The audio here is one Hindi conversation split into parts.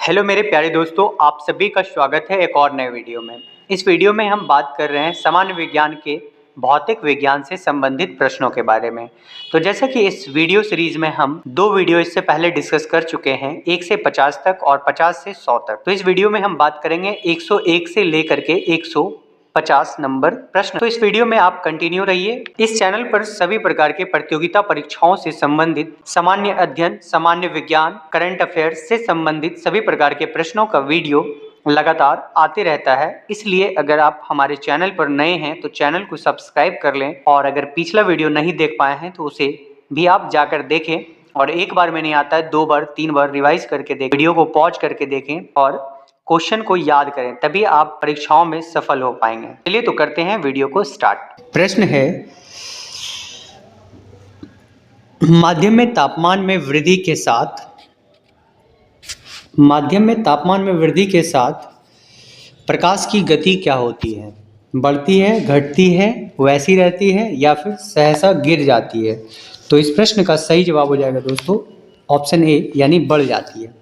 हेलो मेरे प्यारे दोस्तों, आप सभी का स्वागत है एक और नए वीडियो में। इस वीडियो में हम बात कर रहे हैं सामान्य विज्ञान के भौतिक विज्ञान से संबंधित प्रश्नों के बारे में। तो जैसे कि इस वीडियो सीरीज में हम 2 वीडियो इससे पहले डिस्कस कर चुके हैं, 1 से 50 तक और 50 से 100 तक। तो इस वीडियो में हम बात करेंगे 101 से लेकर के 150 नंबर प्रश्न। तो इस वीडियो में आप कंटिन्यू रहिए। इस चैनल पर सभी प्रकार के प्रतियोगिता परीक्षाओं से संबंधित सामान्य अध्ययन, सामान्य विज्ञान, करंट अफेयर्स से संबंधित सभी प्रकार के प्रश्नों का वीडियो लगातार आते रहता है। इसलिए अगर आप हमारे चैनल पर नए हैं तो चैनल को सब्सक्राइब कर लें, और अगर पिछला वीडियो नहीं देख पाए हैं तो उसे भी आप जाकर देखें, और एक बार में नहीं आता है, 2 बार 3 बार रिवाइज करके देखें, वीडियो को पॉज करके देखें और क्वेश्चन को याद करें, तभी आप परीक्षाओं में सफल हो पाएंगे। चलिए तो करते हैं वीडियो को स्टार्ट। प्रश्न है, माध्यम में तापमान में वृद्धि के साथ प्रकाश की गति क्या होती है? बढ़ती है, घटती है, वैसी रहती है या फिर सहसा गिर जाती है? तो इस प्रश्न का सही जवाब हो जाएगा दोस्तों ऑप्शन ए, यानी बढ़ जाती है।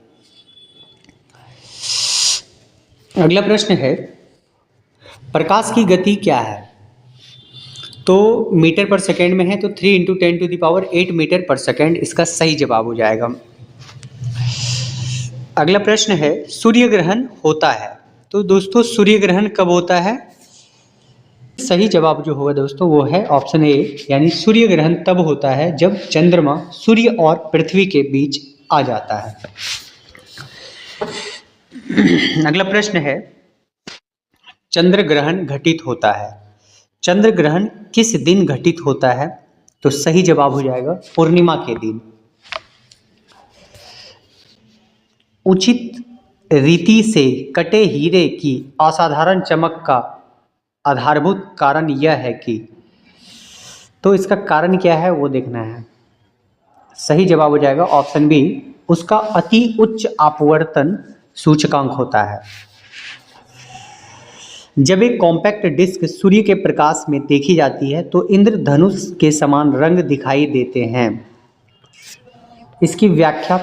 अगला प्रश्न है, प्रकाश की गति क्या है? तो मीटर पर सेकेंड में है, तो 3 × 10⁸ मीटर पर सेकेंड इसका सही जवाब हो जाएगा। अगला प्रश्न है, सूर्य ग्रहण होता है। तो दोस्तों सूर्य ग्रहण कब होता है? सही जवाब जो होगा दोस्तों वो है ऑप्शन ए, यानी सूर्य ग्रहण तब होता है जब चंद्रमा सूर्य और पृथ्वी के बीच आ जाता है। अगला प्रश्न है, चंद्र ग्रहण घटित होता है। चंद्र ग्रहण किस दिन घटित होता है? तो सही जवाब हो जाएगा पूर्णिमा के दिन। उचित रीति से कटे हीरे की असाधारण चमक का आधारभूत कारण यह है कि, तो इसका कारण क्या है वो देखना है। सही जवाब हो जाएगा ऑप्शन बी, उसका अति उच्च अपवर्तन सूचकांक होता है। जब एक कॉम्पैक्ट डिस्क सूर्य के प्रकाश में देखी जाती है तो इंद्रधनुष के समान रंग दिखाई देते हैं। इसकी व्याख्या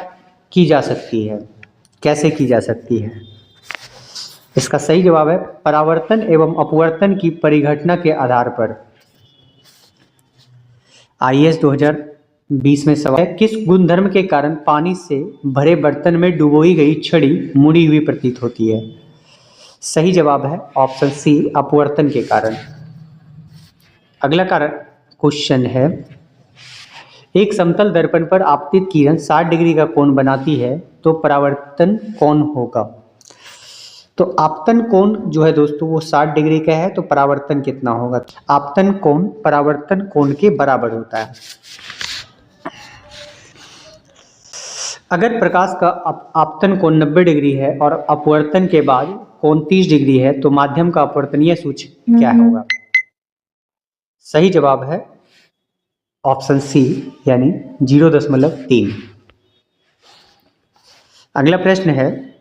की जा सकती है, कैसे की जा सकती है? इसका सही जवाब है परावर्तन एवं अपवर्तन की परिघटना के आधार पर। IAS 2020 में सवाल है, किस गुणधर्म के कारण पानी से भरे बर्तन में डुबोई गई छड़ी मुड़ी हुई प्रतीत होती है? सही जवाब है ऑप्शन सी, अपवर्तन के कारण। अगला क्वेश्चन है, एक समतल दर्पण पर आपतित किरण 60 डिग्री का कोण बनाती है तो परावर्तन कोण होगा। तो आपतन कोण जो है दोस्तों वो 60 डिग्री का है, तो परावर्तन कितना होगा? आपतन कोण परावर्तन कोण के बराबर होता है। अगर प्रकाश का आपतन कोण 90 डिग्री है और अपवर्तन के बाद कोण 30 डिग्री है तो माध्यम का अपवर्तनीय सूचक क्या होगा? सही जवाब है ऑप्शन सी, यानी 0.3। अगला प्रश्न है,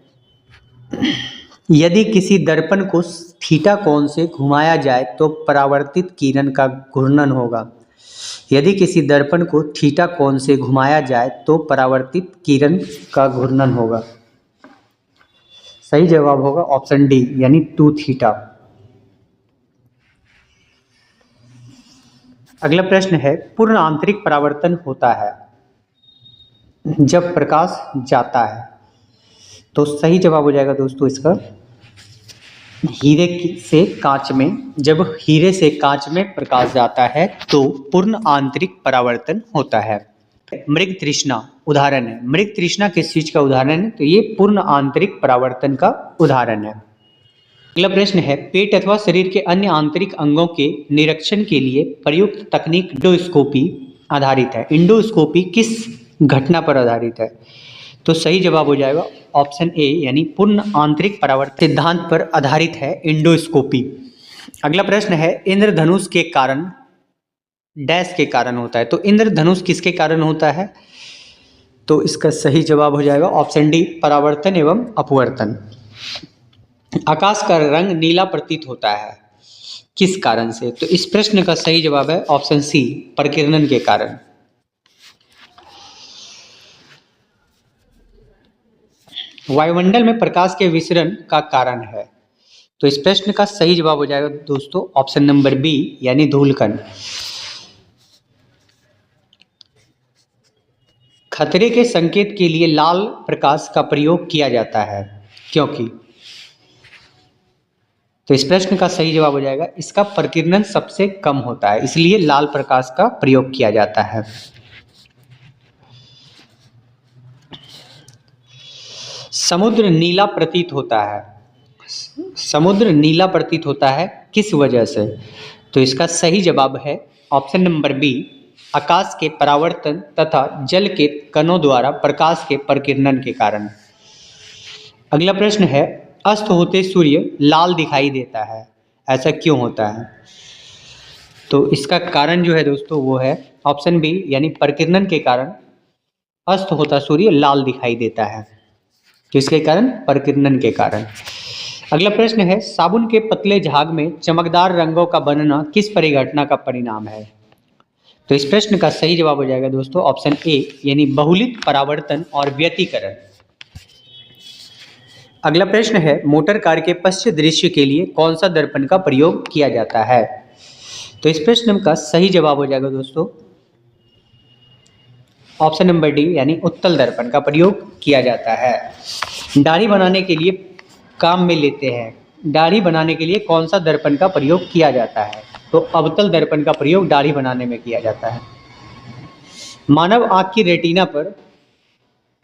यदि किसी दर्पण को थीटा कोण से घुमाया जाए तो परावर्तित किरण का घूर्णन होगा। यदि किसी दर्पण को थीटा कोण से घुमाया जाए तो परावर्तित किरण का घूर्णन होगा। सही जवाब होगा ऑप्शन डी, यानी 2θ। अगला प्रश्न है, पूर्ण आंतरिक परावर्तन होता है जब प्रकाश जाता है। तो सही जवाब हो जाएगा दोस्तों इसका जब हीरे से कांच में प्रकाश जाता है तो पूर्ण आंतरिक परावर्तन होता है। मृग तृष्णा उदाहरण है। मृग तृष्णा किस चीज का उदाहरण है? तो ये पूर्ण आंतरिक परावर्तन का उदाहरण है। अगला प्रश्न है, पेट अथवा शरीर के अन्य आंतरिक अंगों के निरीक्षण के लिए प्रयुक्त तकनीक इंडोस्कोपी आधारित है। इंडोस्कोपी किस घटना पर आधारित है? तो सही जवाब हो जाएगा ऑप्शन ए, यानी पूर्ण आंतरिक परावर्तन सिद्धांत पर आधारित है इंडोस्कोपी। अगला प्रश्न है, इंद्रधनुष के कारण डैश के कारण होता है। तो इंद्रधनुष किसके कारण होता है? तो इसका सही जवाब हो जाएगा ऑप्शन डी, परावर्तन एवं अपवर्तन। आकाश का रंग नीला प्रतीत होता है किस कारण से? तो इस प्रश्न का सही जवाब है ऑप्शन सी, प्रकीर्णन के कारण। वायुमंडल में प्रकाश के विसरण का कारण है। तो इस प्रश्न का सही जवाब हो जाएगा दोस्तों ऑप्शन नंबर बी यानी धूलकण। खतरे के संकेत के लिए लाल प्रकाश का प्रयोग किया जाता है क्योंकि। तो इस प्रश्न का सही जवाब हो जाएगा इसका प्रकीर्णन सबसे कम होता है, इसलिए लाल प्रकाश का प्रयोग किया जाता है। समुद्र नीला प्रतीत होता है, समुद्र नीला प्रतीत होता है किस वजह से? तो इसका सही जवाब है ऑप्शन नंबर बी आकाश के परावर्तन तथा जल के कणों द्वारा प्रकाश के प्रकीर्णन के कारण। अगला प्रश्न है अस्त होते सूर्य लाल दिखाई देता है, ऐसा क्यों होता है? तो इसका कारण जो है दोस्तों वो है ऑप्शन बी यानी प्रकीर्णन के कारण अस्त होता सूर्य लाल दिखाई देता है। किसके कारण? प्रकीर्णन के कारण। अगला प्रश्न है साबुन के पतले झाग में चमकदार रंगों का बनना किस परिघटना का परिणाम है? तो इस प्रश्न का सही जवाब हो जाएगा दोस्तों ऑप्शन ए यानी बहुलित परावर्तन और व्यतिकरण। अगला प्रश्न है मोटर कार के पश्च दृश्य के लिए कौन सा दर्पण का प्रयोग किया जाता है? तो इस प्रश्न का सही जवाब हो जाएगा दोस्तों ऑप्शन नंबर डी यानी उत्तल दर्पण का प्रयोग किया जाता है। दाढ़ी बनाने के लिए काम में लेते हैं, दाढ़ी बनाने के लिए कौन सा दर्पण का प्रयोग किया जाता है? तो अवतल दर्पण का प्रयोग दाढ़ी बनाने में किया जाता है। मानव आंख की रेटिना पर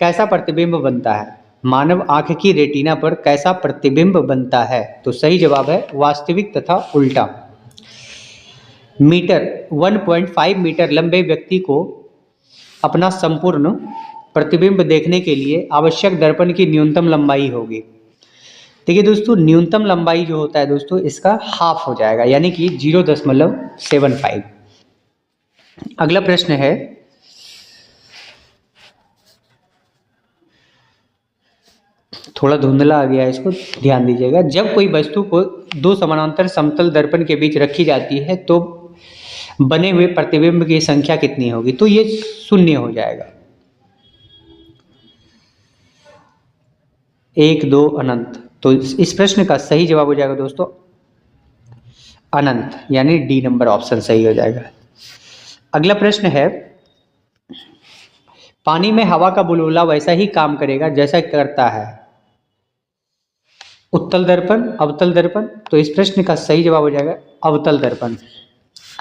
कैसा प्रतिबिंब बनता है? मानव आंख की रेटिना पर कैसा प्रतिबिंब बनता है? तो सही जवाब है वास्तविक तथा उल्टा। मीटर 1.5 मीटर लंबे व्यक्ति को अपना संपूर्ण प्रतिबिंब देखने के लिए आवश्यक दर्पण की न्यूनतम लंबाई होगी। देखिए दोस्तों न्यूनतम लंबाई जो होता है दोस्तों इसका हाफ हो जाएगा यानी कि 0.75। अगला प्रश्न है थोड़ा धुंधला आ गया है, इसको ध्यान दीजिएगा। जब कोई वस्तु को दो समानांतर समतल दर्पण के बीच रखी जाती है तो बने हुए प्रतिबिंब की संख्या कितनी होगी? तो ये 0 हो जाएगा। 1 2 अनंत। तो इस प्रश्न का सही जवाब हो जाएगा दोस्तों अनंत यानी डी नंबर ऑप्शन सही हो जाएगा। अगला प्रश्न है पानी में हवा का बुलबुला वैसा ही काम करेगा जैसा करता है उत्तल दर्पण अवतल दर्पण। तो इस प्रश्न का सही जवाब हो जाएगा अवतल दर्पण।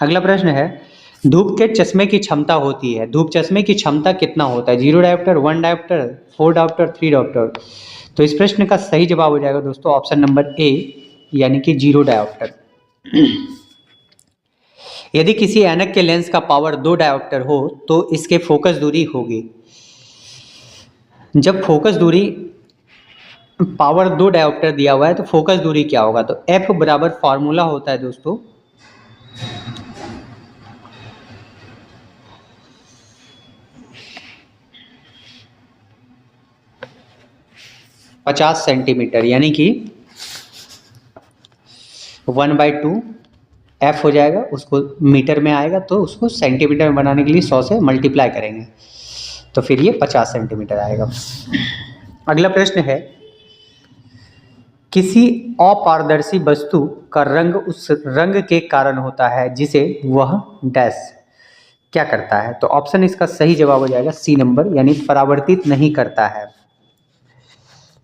अगला प्रश्न है धूप के चश्मे की क्षमता होती है, धूप चश्मे की क्षमता कितना होता है? 0 डायोप्टर 1 डायोप्टर 4 डायोप्टर 3 डायोप्टर। तो इस प्रश्न का सही जवाब हो जाएगा दोस्तों ऑप्शन नंबर ए यानी कि 0 डायोप्टर। यदि किसी ऐनक के लेंस का पावर 2 डायोप्टर हो तो इसके फोकस दूरी होगी। जब फोकस दूरी पावर 2 डायोप्टर दिया हुआ है तो फोकस दूरी क्या होगा? तो एफ बराबर फॉर्मूला होता है दोस्तों ,50 सेंटीमीटर यानी कि 1/2 एफ हो जाएगा, उसको मीटर में आएगा तो उसको सेंटीमीटर में बनाने के लिए 100 से मल्टीप्लाई करेंगे तो फिर ये 50 सेंटीमीटर आएगा। अगला प्रश्न है किसी अपारदर्शी वस्तु का रंग उस रंग के कारण होता है जिसे वह डैश क्या करता है? तो ऑप्शन इसका सही जवाब हो जाएगा सी नंबर यानी परावर्तित नहीं करता है।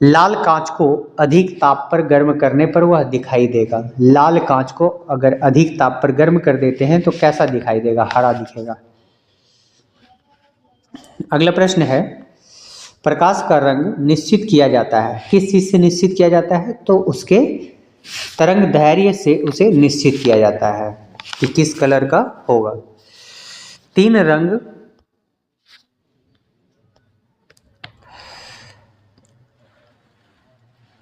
लाल कांच को अधिक ताप पर गर्म करने पर वह दिखाई देगा। लाल कांच को अगर अधिक ताप पर गर्म कर देते हैं तो कैसा दिखाई देगा? हरा दिखेगा। अगला प्रश्न है प्रकाश का रंग निश्चित किया जाता है, किस चीज से निश्चित किया जाता है? तो उसके तरंग दैर्घ्य से उसे निश्चित किया जाता है कि किस कलर का होगा। 3 रंग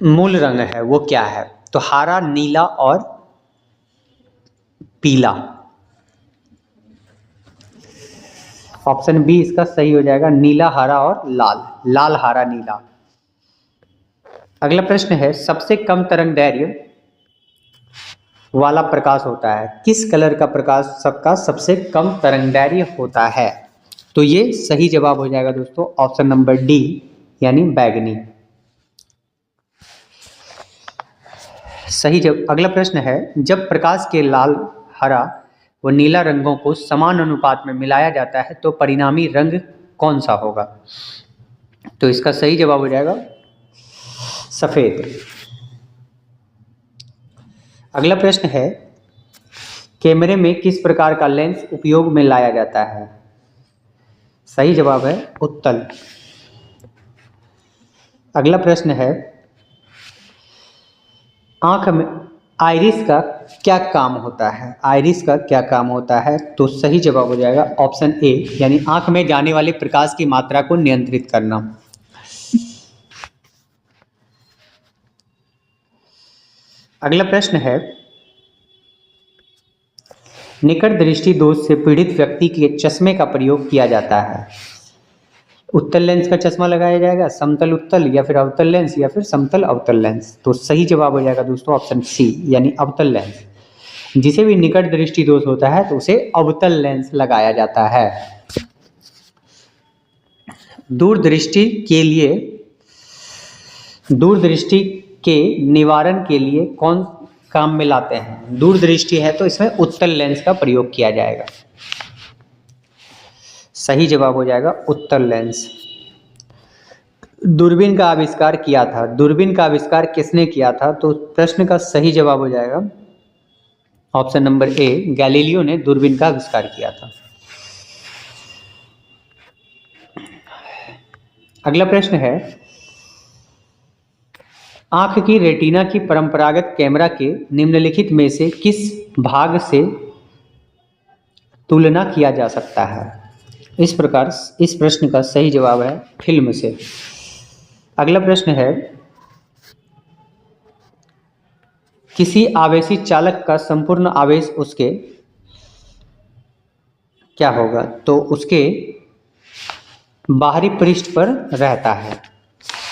मूल रंग है वो क्या है? तो हरा नीला और पीला। ऑप्शन बी इसका सही हो जाएगा नीला हरा और लाल, लाल हरा नीला। अगला प्रश्न है सबसे कम तरंग दैर्घ्य वाला प्रकाश होता है, किस कलर का प्रकाश सबका सबसे कम तरंग दैर्घ्य होता है? तो ये सही जवाब हो जाएगा दोस्तों ऑप्शन नंबर डी यानी बैगनी। सही जब अगला प्रश्न है, जब प्रकाश के लाल, हरा व नीला रंगों को समान अनुपात में मिलाया जाता है तो परिणामी रंग कौन सा होगा? तो इसका सही जवाब हो जाएगा सफेद। अगला प्रश्न है, कैमरे में किस प्रकार का लेंस उपयोग में लाया जाता है? सही जवाब है उत्तल। अगला प्रश्न है, आंख में आइरिस का क्या काम होता है? आइरिस का क्या काम होता है? तो सही जवाब हो जाएगा ऑप्शन ए, यानी आंख में जाने वाले प्रकाश की मात्रा को नियंत्रित करना। अगला प्रश्न है, निकट दृष्टि दोष से पीड़ित व्यक्ति के चश्मे का प्रयोग किया जाता है। उत्तल लेंस का चश्मा लगाया जाएगा, समतल उत्तल, या फिर अवतल लेंस, या फिर समतल अवतल लेंस। तो सही जवाब हो जाएगा दोस्तों ऑप्शन सी, यानी अवतल लेंस। जिसे भी निकट दृष्टि दोष होता है तो उसे अवतल लेंस लगाया जाता है। दूरदृष्टि के निवारण के लिए कौन काम में लाते हैं? दूरदृष्टि है तो इसमें उत्तल लेंस का प्रयोग किया जाएगा। सही जवाब हो जाएगा उत्तल लेंस। दूरबीन का आविष्कार किया था। दूरबीन का आविष्कार किसने किया था? तो प्रश्न का सही जवाब हो जाएगा ऑप्शन नंबर ए, गैलीलियो ने दूरबीन का आविष्कार किया था। अगला प्रश्न है, आंख की रेटिना की परंपरागत कैमरा के निम्नलिखित में से किस भाग से तुलना किया जा सकता है? इस प्रकार इस प्रश्न का सही जवाब है फिल्म से। अगला प्रश्न है, किसी आवेशी चालक का संपूर्ण आवेश उसके क्या होगा? तो उसके बाहरी पृष्ठ पर रहता है।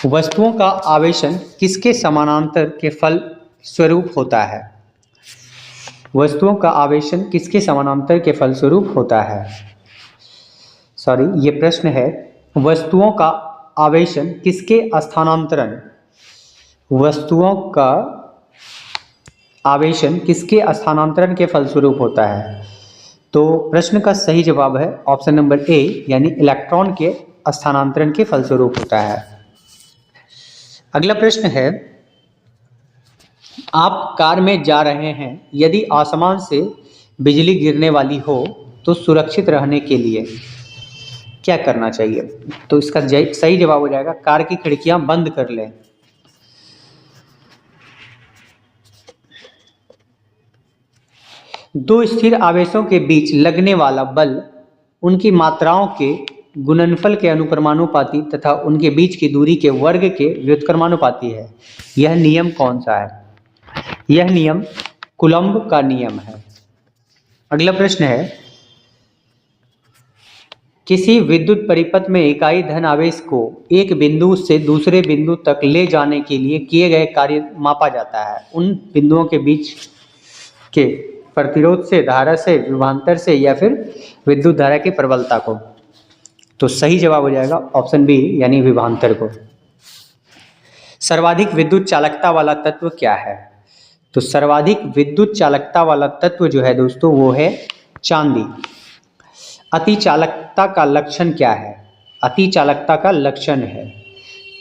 वस्तुओं का आवेशन किसके समानांतर के फल स्वरूप होता है? वस्तुओं का आवेशन किसके समानांतर के फलस्वरूप होता है? सॉरी, ये प्रश्न है, वस्तुओं का आवेशन किसके स्थानांतरण, वस्तुओं का आवेशन किसके स्थानांतरण के फलस्वरूप होता है? तो प्रश्न का सही जवाब है ऑप्शन नंबर ए, यानी इलेक्ट्रॉन के स्थानांतरण के फलस्वरूप होता है। अगला प्रश्न है, आप कार में जा रहे हैं, यदि आसमान से बिजली गिरने वाली हो तो सुरक्षित रहने के लिए क्या करना चाहिए? तो इसका सही जवाब हो जाएगा कार की खिड़कियां बंद कर लें। दो स्थिर आवेशों के बीच लगने वाला बल उनकी मात्राओं के गुणनफल के अनुक्रमानुपाती तथा उनके बीच की दूरी के वर्ग के व्युत्क्रमानुपाती है। यह नियम कौन सा है? यह नियम कूलम्ब का नियम है। अगला प्रश्न है, किसी विद्युत परिपथ में इकाई धन आवेश को एक बिंदु से दूसरे बिंदु तक ले जाने के लिए किए गए कार्य मापा जाता है। उन बिंदुओं के बीच के प्रतिरोध से, धारा से, विभवांतर से, या फिर विद्युत धारा की प्रबलता को। तो सही जवाब हो जाएगा ऑप्शन बी, यानी विभवांतर को। सर्वाधिक विद्युत चालकता वाला तत्व क्या है? तो सर्वाधिक विद्युत चालकता वाला तत्व जो है दोस्तों वो है चांदी। अति चालकता का लक्षण क्या है? अति चालकता का लक्षण है,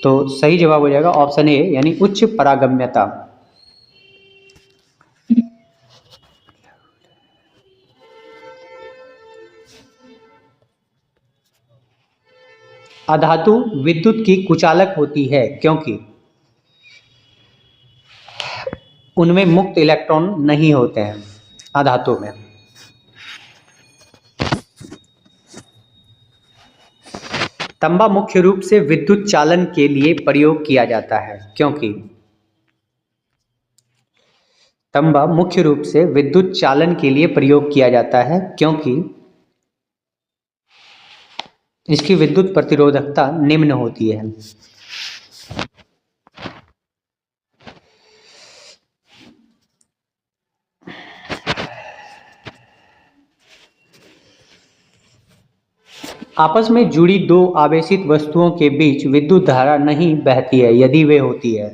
तो सही जवाब हो जाएगा ऑप्शन ए, यानी उच्च परागम्यता। अधातु विद्युत की कुचालक होती है क्योंकि उनमें मुक्त इलेक्ट्रॉन नहीं होते हैं अधातु में। तांबा मुख्य रूप से विद्युत चालन के लिए प्रयोग किया जाता है क्योंकि तांबा मुख्य रूप से विद्युत चालन के लिए प्रयोग किया जाता है क्योंकि इसकी विद्युत प्रतिरोधकता निम्न होती है। आपस में जुड़ी दो आवेशित वस्तुओं के बीच विद्युत धारा नहीं बहती है यदि वे होती है।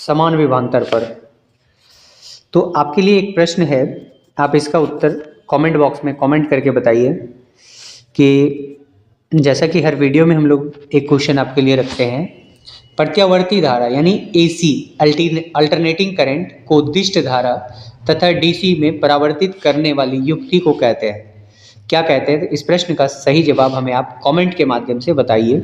समान विभवांतर पर। तो आपके लिए एक प्रश्न है, आप इसका उत्तर कमेंट बॉक्स में कमेंट करके बताइए कि जैसा कि हर वीडियो में हम लोग एक क्वेश्चन आपके लिए रखते हैं, प्रत्यावर्ती धारा यानी AC अल्टरनेटिंग करंट को उद्दिष्ट धारा तथा DC में परावर्तित करने वाली युक्ति को कहते हैं, क्या कहते हैं? इस प्रश्न का सही जवाब हमें आप कमेंट के माध्यम से बताइए।